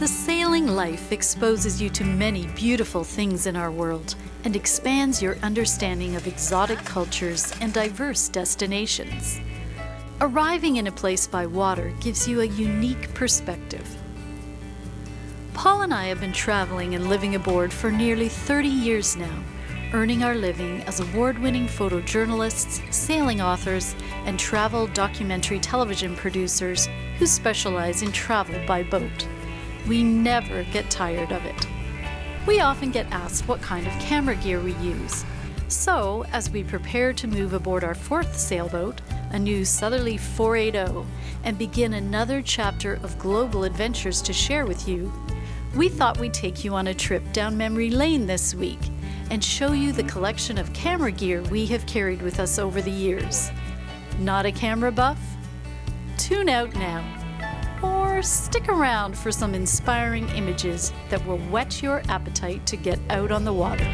The sailing life exposes you to many beautiful things in our world and expands your understanding of exotic cultures and diverse destinations. Arriving in a place by water gives you a unique perspective. Paul and I have been traveling and living aboard for nearly 30 years now, earning our living as award-winning photojournalists, sailing authors, and travel documentary television producers who specialize in travel by boat. We never get tired of it. We often get asked what kind of camera gear we use. So, as we prepare to move aboard our fourth sailboat, a new southerly 480, and begin another chapter of global adventures to share with you, we thought we'd take you on a trip down memory lane this week and show you the collection of camera gear we have carried with us over the years. Not a camera buff? Tune out now, or stick around for some inspiring images that will whet your appetite to get out on the water.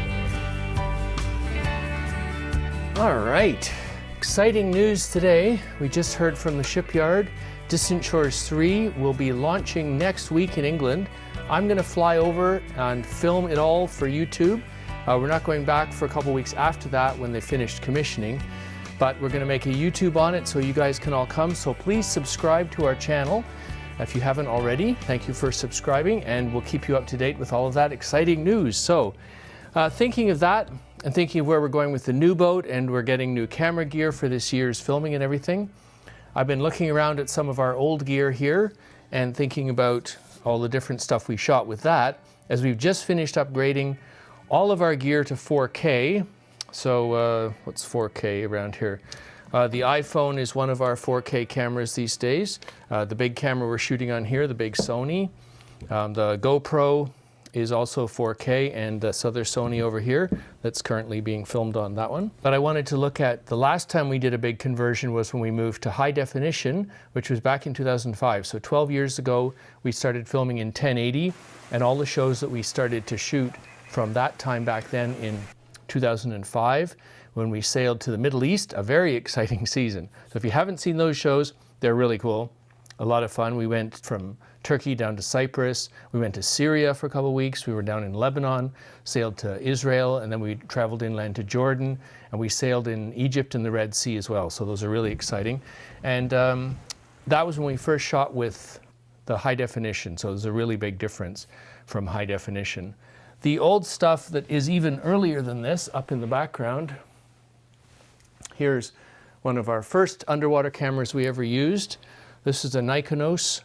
All right, exciting news today. We just heard from the shipyard. Distant Shores 3 will be launching next week in England. I'm going to fly over and film it all for YouTube. We're not going back for a couple weeks after that when they finished commissioning, but we're going to make a YouTube on it so you guys can all come. So please subscribe to our channel if you haven't already. Thank you for subscribing, and we'll keep you up to date with all of that exciting news. So thinking of that and thinking of where we're going with the new boat, and we're getting new camera gear for this year's filming and everything, I've been looking around at some of our old gear here and thinking about all the different stuff we shot with that, as we've just finished upgrading all of our gear to 4K. So what's 4K around here? The iPhone is one of our 4K cameras these days. The big camera we're shooting on here, the big Sony. The GoPro is also 4K, and this other Sony over here that's currently being filmed on that one. But I wanted to look at the last time we did a big conversion was when we moved to high definition, which was back in 2005. So 12 years ago, we started filming in 1080, and all the shows that we started to shoot from that time back then in 2005, when we sailed to the Middle East, a very exciting season. So if you haven't seen those shows, they're really cool. A lot of fun. We went from Turkey down to Cyprus. We went to Syria for a couple of weeks. We were down in Lebanon, sailed to Israel, and then we traveled inland to Jordan, and we sailed in Egypt and the Red Sea as well. So those are really exciting. And that was when we first shot with the high definition. So there's a really big difference from high definition. The old stuff that is even earlier than this, up in the background, here's one of our first underwater cameras we ever used. This is a Nikonos,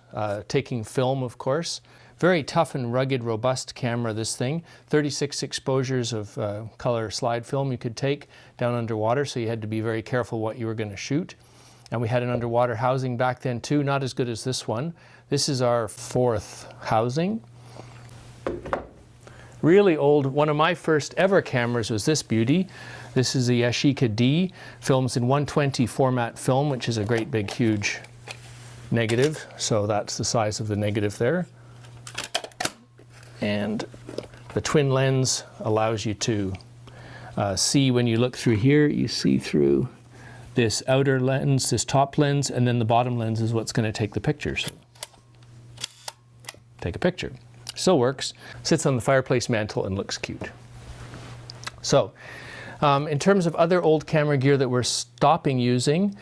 taking film, of course. Very tough and rugged, robust camera, this thing. 36 exposures of color slide film you could take down underwater, so you had to be very careful what you were going to shoot. And we had an underwater housing back then too, not as good as this one. This is our fourth housing. Really old, one of my first ever cameras was this beauty. This is the Yashica D, films in 120 format film, which is a great big huge negative. So that's the size of the negative there. And the twin lens allows you to see, when you look through here, you see through this outer lens, this top lens, and then the bottom lens is what's going to take the pictures. Take a picture. Still works, sits on the fireplace mantle and looks cute. So, in terms of other old camera gear that we're stopping using,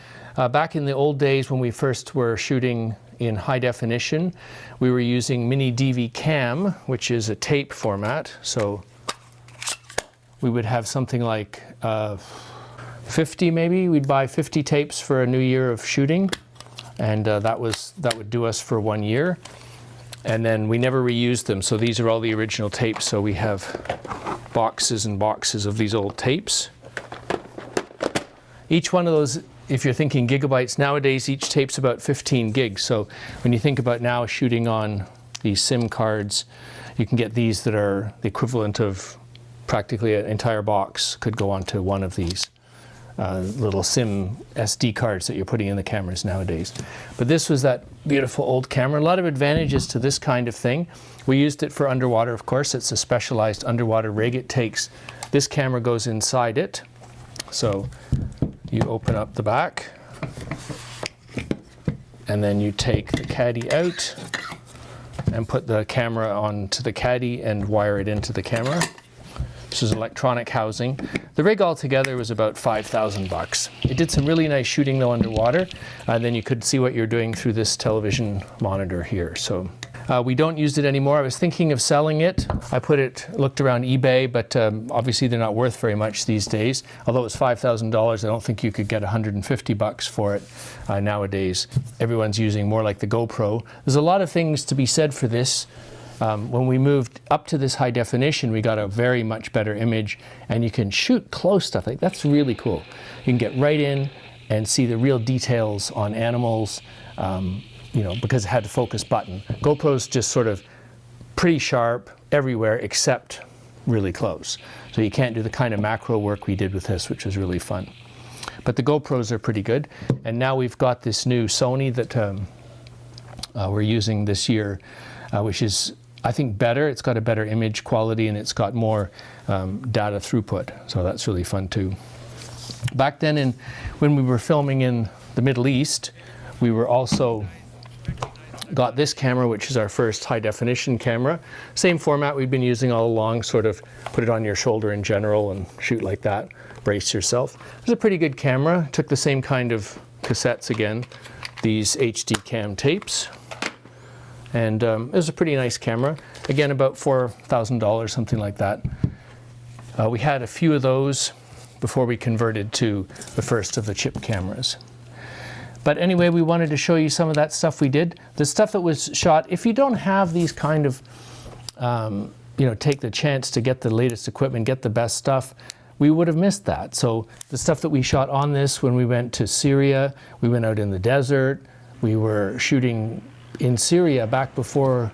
back in the old days when we first were shooting in high definition, we were using Mini DV Cam, which is a tape format. So we would have something like 50 maybe. We'd buy 50 tapes for a new year of shooting, and that would do us for 1 year. And then we never reused them. So these are all the original tapes. So we have boxes and boxes of these old tapes. Each one of those, if you're thinking gigabytes nowadays, each tape's about 15 gigs. So when you think about now shooting on these SIM cards, you can get these that are the equivalent of practically an entire box could go onto one of these little SIM SD cards that you're putting in the cameras nowadays. But this was that beautiful old camera. A lot of advantages to this kind of thing. We used it for underwater, of course. It's a specialized underwater rig. It takes, this camera goes inside it. So you open up the back, and then you take the caddy out, and put the camera onto the caddy and wire it into the camera. This is electronic housing. The rig altogether was about $5,000. It did some really nice shooting though underwater, and then you could see what you're doing through this television monitor here. So we don't use it anymore. I was thinking of selling it. I looked around eBay, but obviously they're not worth very much these days. Although it's $5,000, I don't think you could get $150 for it nowadays. Everyone's using more like the GoPro. There's a lot of things to be said for this. When we moved up to this high definition, we got a very much better image, and you can shoot close stuff. Like, that's really cool. You can get right in and see the real details on animals, because it had the focus button. GoPro's just sort of pretty sharp everywhere except really close. So you can't do the kind of macro work we did with this, which was really fun. But the GoPros are pretty good. And now we've got this new Sony that we're using this year, which is, I think, better. It's got a better image quality, and it's got more data throughput. So that's really fun too. Back then, when we were filming in the Middle East, we were also got this camera, which is our first high definition camera. Same format we've been using all along, sort of put it on your shoulder in general and shoot like that, brace yourself. It's a pretty good camera. Took the same kind of cassettes again, these HD cam tapes. And it was a pretty nice camera. Again, about $4,000, something like that. We had a few of those before we converted to the first of the chip cameras. But anyway, we wanted to show you some of that stuff we did. The stuff that was shot, if you don't have these kind of, take the chance to get the latest equipment, get the best stuff, we would have missed that. So the stuff that we shot on this when we went to Syria, we went out in the desert, we were shooting in Syria back before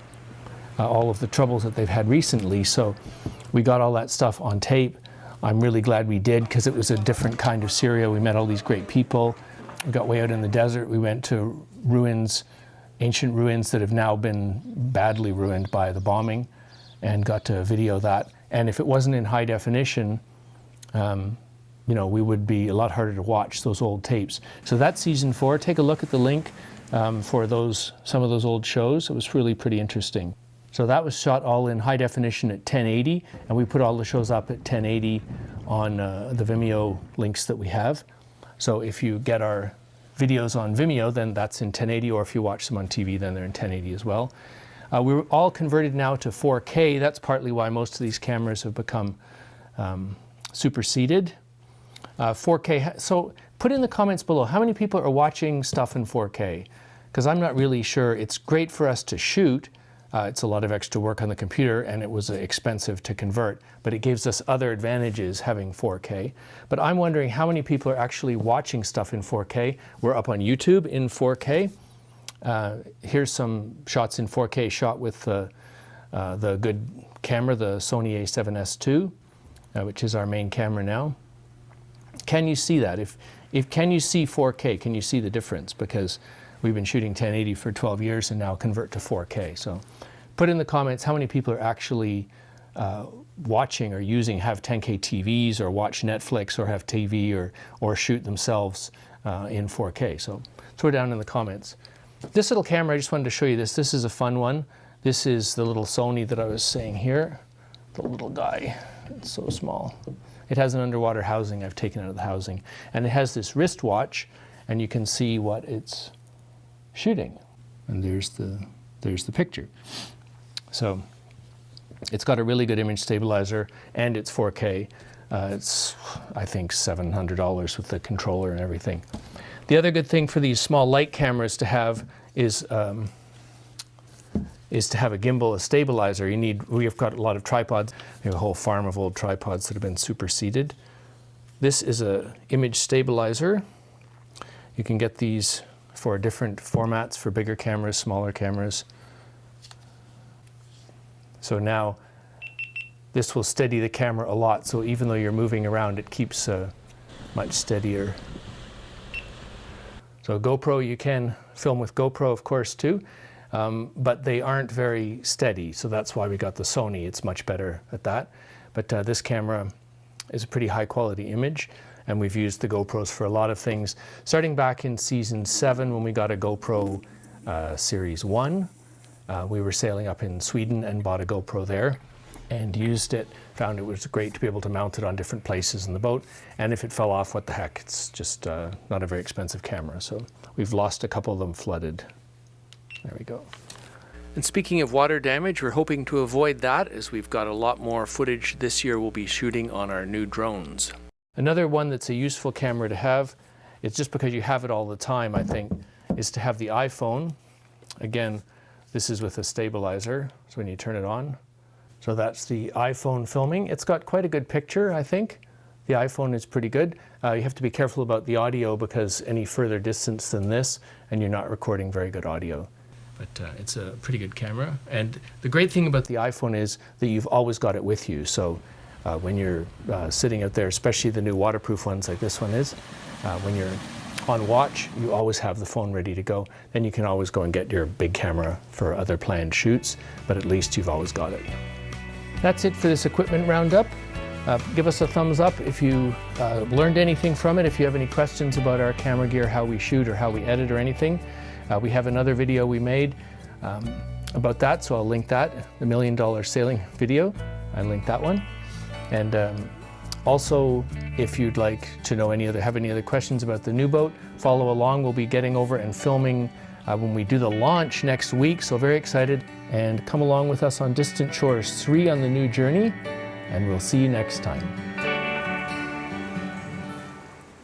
all of the troubles that they've had recently. So we got all that stuff on tape. I'm really glad we did, because it was a different kind of Syria. We met all these great people. We got way out in the desert. We went to ruins, ancient ruins that have now been badly ruined by the bombing, and got to video that. And if it wasn't in high definition, we would be a lot harder to watch those old tapes. So that's season 4. Take a look at the link for some of those old shows. It was really pretty interesting. So that was shot all in high definition at 1080, and we put all the shows up at 1080 on the Vimeo links that we have. So if you get our videos on Vimeo, then that's in 1080, or if you watch them on TV, then they're in 1080 as well. We're all converted now to 4K. That's partly why most of these cameras have become superseded. 4K, so put in the comments below, how many people are watching stuff in 4K? Because I'm not really sure. It's great for us to shoot. It's a lot of extra work on the computer, and it was expensive to convert, but it gives us other advantages having 4K. But I'm wondering how many people are actually watching stuff in 4K. We're up on YouTube in 4K. Here's some shots in 4K shot with the good camera, the Sony a7S II, which is our main camera now. Can you see that? Can you see 4K? Can you see the difference? Because we've been shooting 1080 for 12 years and now convert to 4K. So put in the comments how many people are actually watching or have 10K TVs, or watch Netflix, or have TV, or shoot themselves in 4K. So throw it down in the comments. This little camera, I just wanted to show you this. This is a fun one. This is the little Sony that I was saying here. The little guy, it's so small. It has an underwater housing I've taken out of the housing. And it has this wristwatch, and you can see what it's shooting. And there's the picture. So it's got a really good image stabilizer, and it's 4K. It's, I think, $700 with the controller and everything. The other good thing for these small light cameras to have is to have a gimbal, a stabilizer. We've got a lot of tripods. We have a whole farm of old tripods that have been superseded. This is an image stabilizer. You can get these for different formats, for bigger cameras, smaller cameras. So now this will steady the camera a lot. So even though you're moving around, it keeps much steadier. So GoPro, you can film with GoPro, of course, too. But they aren't very steady, so that's why we got the Sony. It's much better at that. But this camera is a pretty high quality image, and we've used the GoPros for a lot of things. Starting back in season 7, when we got a GoPro Series 1, We were sailing up in Sweden and bought a GoPro there and used it. Found it was great to be able to mount it on different places in the boat. And if it fell off, what the heck? It's just not a very expensive camera. So we've lost a couple of them flooded. There we go. And speaking of water damage, we're hoping to avoid that as we've got a lot more footage this year we'll be shooting on our new drones. Another one that's a useful camera to have, it's just because you have it all the time, I think, is to have the iPhone. Again, this is with a stabilizer, so when you turn it on. So that's the iPhone filming. It's got quite a good picture, I think. The iPhone is pretty good. You have to be careful about the audio because any further distance than this and you're not recording very good audio. But it's a pretty good camera. And the great thing about the iPhone is that you've always got it with you. So when you're sitting out there, especially the new waterproof ones like this one is, when you're on watch, you always have the phone ready to go. Then you can always go and get your big camera for other planned shoots, but at least you've always got it. That's it for this equipment roundup. Give us a thumbs up if you learned anything from it. If you have any questions about our camera gear, how we shoot or how we edit or anything, we have another video we made about that, so I'll link that, the $1 Million Sailing video. I linked that one. And also, if you'd like to know have any other questions about the new boat, follow along. We'll be getting over and filming when we do the launch next week, so very excited. And come along with us on Distant Shores 3 on the new journey, and we'll see you next time.